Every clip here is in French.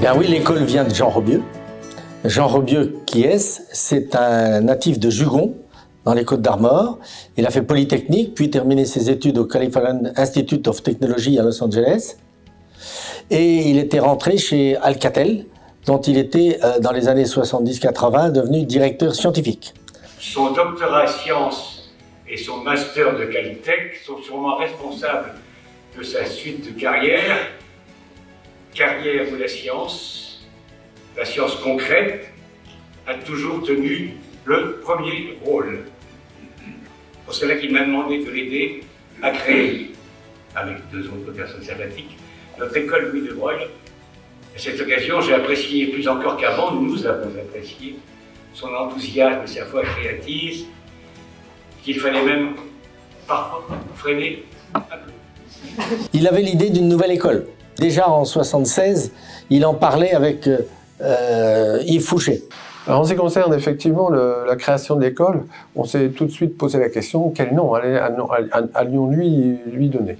Bien oui, l'école vient de Jean Robieux. Jean Robieux, qui est-ce? C'est un natif de Jugon, dans les Côtes-d'Armor. Il a fait Polytechnique, puis terminé ses études au California Institute of Technology à Los Angeles. Et il était rentré chez Alcatel, dont il était, dans les années 70-80, devenu directeur scientifique. Son doctorat en sciences et son master de Calitech sont sûrement responsables de sa suite de carrière où la science concrète, a toujours tenu le premier rôle. C'est pour cela qu'il m'a demandé de l'aider à créer, avec deux autres personnes sympathiques, notre école Louis de Broglie. À cette occasion, j'ai apprécié plus encore qu'avant, nous avons apprécié son enthousiasme et sa foi créative, qu'il fallait même parfois freiner un peu. Il avait l'idée d'une nouvelle école. Déjà en 1976, il en parlait avec Yves Fouché. Alors, en ce qui concerne effectivement la création de l'école, on s'est tout de suite posé la question quel nom allions-lui lui donner.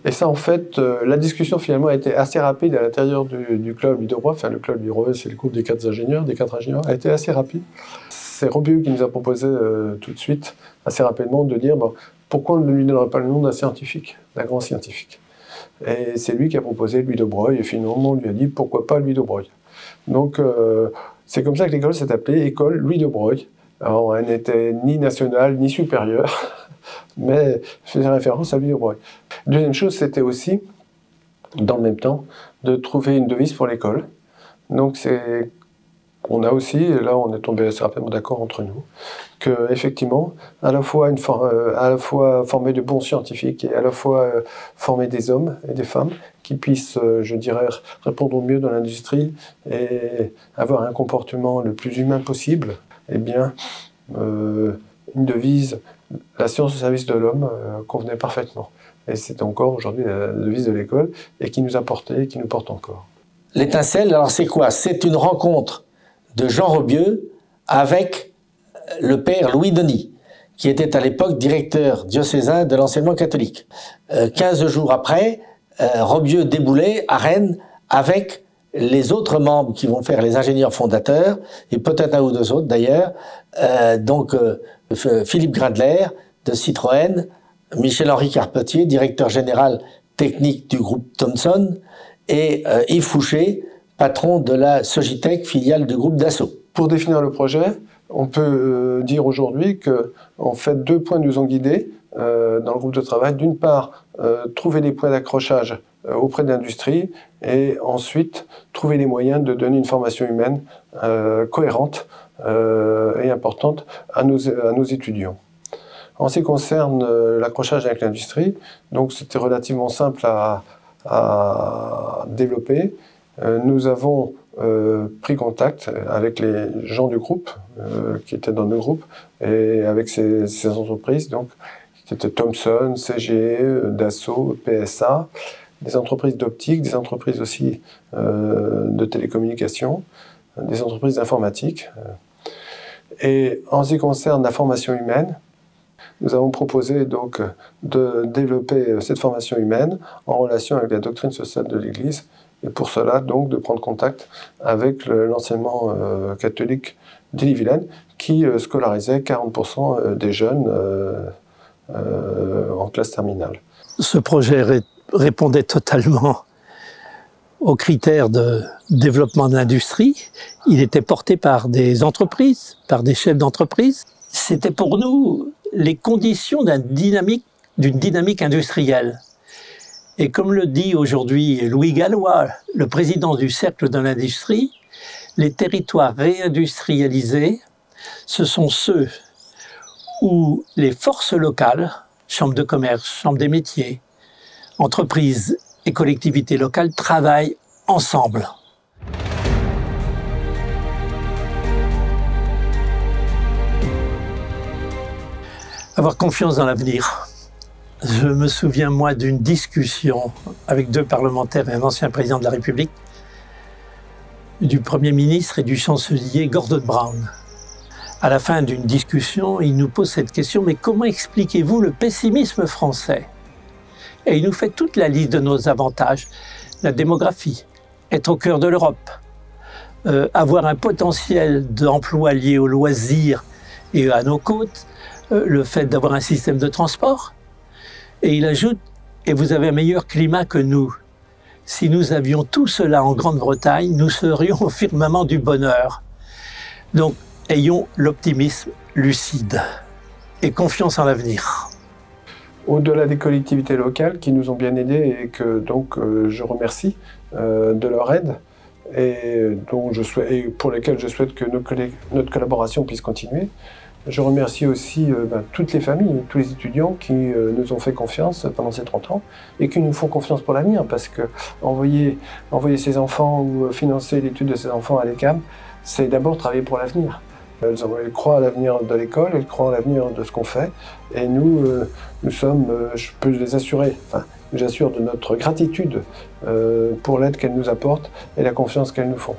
Et ça, en fait, la discussion finalement a été assez rapide à l'intérieur du club Louis de Broglie. Enfin, le club Louis de Broglie, c'est le groupe des quatre ingénieurs, a été assez rapide. C'est Robieux qui nous a proposé tout de suite, assez rapidement, de dire bon, pourquoi on ne lui donnerait pas le nom d'un scientifique, d'un grand scientifique. Et c'est lui qui a proposé Louis de Broglie, et finalement on lui a dit pourquoi pas Louis de Broglie. Donc c'est comme ça que l'école s'est appelée École Louis de Broglie. Alors elle n'était ni nationale ni supérieure, mais faisait référence à Louis de Broglie. Deuxième chose, c'était aussi, dans le même temps, de trouver une devise pour l'école. Donc on a aussi, et là on est tombé assez rapidement d'accord entre nous, que effectivement, à la fois former de bons scientifiques et à la fois former des hommes et des femmes qui puissent, je dirais, répondre au mieux dans l'industrie et avoir un comportement le plus humain possible, eh bien, une devise, la science au service de l'homme, convenait parfaitement. Et c'est encore aujourd'hui la devise de l'école et qui nous a porté et qui nous porte encore. L'étincelle, alors c'est quoi? C'est une rencontre de Jean Robieux avec le père Louis Denis, qui était à l'époque directeur diocésain de l'enseignement catholique. 15 jours après, Robieux déboulait à Rennes avec les autres membres qui vont faire les ingénieurs fondateurs, et peut-être un ou deux autres d'ailleurs, Philippe Grindler de Citroën, Michel-Henri Carpentier, directeur général technique du groupe Thomson, et Yves Fouché, patron de la Sogitech, filiale du groupe Dassault. Pour définir le projet, on peut dire aujourd'hui que, en fait, 2 points nous ont guidés dans le groupe de travail. D'une part, trouver des points d'accrochage auprès de l'industrie et ensuite trouver les moyens de donner une formation humaine cohérente et importante à nos étudiants. En ce qui concerne l'accrochage avec l'industrie, donc c'était relativement simple à développer. Nous avons pris contact avec les gens du groupe, qui étaient dans nos groupes, et avec ces entreprises, donc, qui étaient Thomson, CGE, Dassault, PSA, des entreprises d'optique, des entreprises aussi de télécommunications, des entreprises d'informatique. Et en ce qui concerne la formation humaine, nous avons proposé donc de développer cette formation humaine en relation avec la doctrine sociale de l'Église, et pour cela donc de prendre contact avec l'enseignement catholique d'Ille-et-Vilaine qui scolarisait 40% des jeunes en classe terminale. Ce projet répondait totalement aux critères de développement de l'industrie. Il était porté par des entreprises, par des chefs d'entreprise. C'était pour nous les conditions d'une dynamique industrielle. Et comme le dit aujourd'hui Louis Gallois, le président du Cercle de l'Industrie, les territoires réindustrialisés, ce sont ceux où les forces locales, chambres de commerce, chambres des métiers, entreprises et collectivités locales travaillent ensemble. Avoir confiance dans l'avenir. Je me souviens, moi, d'une discussion avec 2 parlementaires et un ancien président de la République, du Premier ministre et du chancelier Gordon Brown. À la fin d'une discussion, il nous pose cette question, mais comment expliquez-vous le pessimisme français? Et il nous fait toute la liste de nos avantages, la démographie, être au cœur de l'Europe, avoir un potentiel d'emploi lié aux loisirs et à nos côtes, le fait d'avoir un système de transport. Et il ajoute, et vous avez un meilleur climat que nous. Si nous avions tout cela en Grande-Bretagne, nous serions au firmament du bonheur. Donc, ayons l'optimisme lucide et confiance en l'avenir. Au-delà des collectivités locales qui nous ont bien aidés et que donc je remercie de leur aide et pour lesquelles je souhaite que notre collaboration puisse continuer. Je remercie aussi toutes les familles, tous les étudiants qui nous ont fait confiance pendant ces 30 ans et qui nous font confiance pour l'avenir, parce que envoyer ses enfants ou financer l'étude de ses enfants à l'ECAM, c'est d'abord travailler pour l'avenir. Elles croient à l'avenir de l'école, elles croient à l'avenir de ce qu'on fait, et nous sommes, je peux les assurer, j'assure de notre gratitude pour l'aide qu'elles nous apportent et la confiance qu'elles nous font.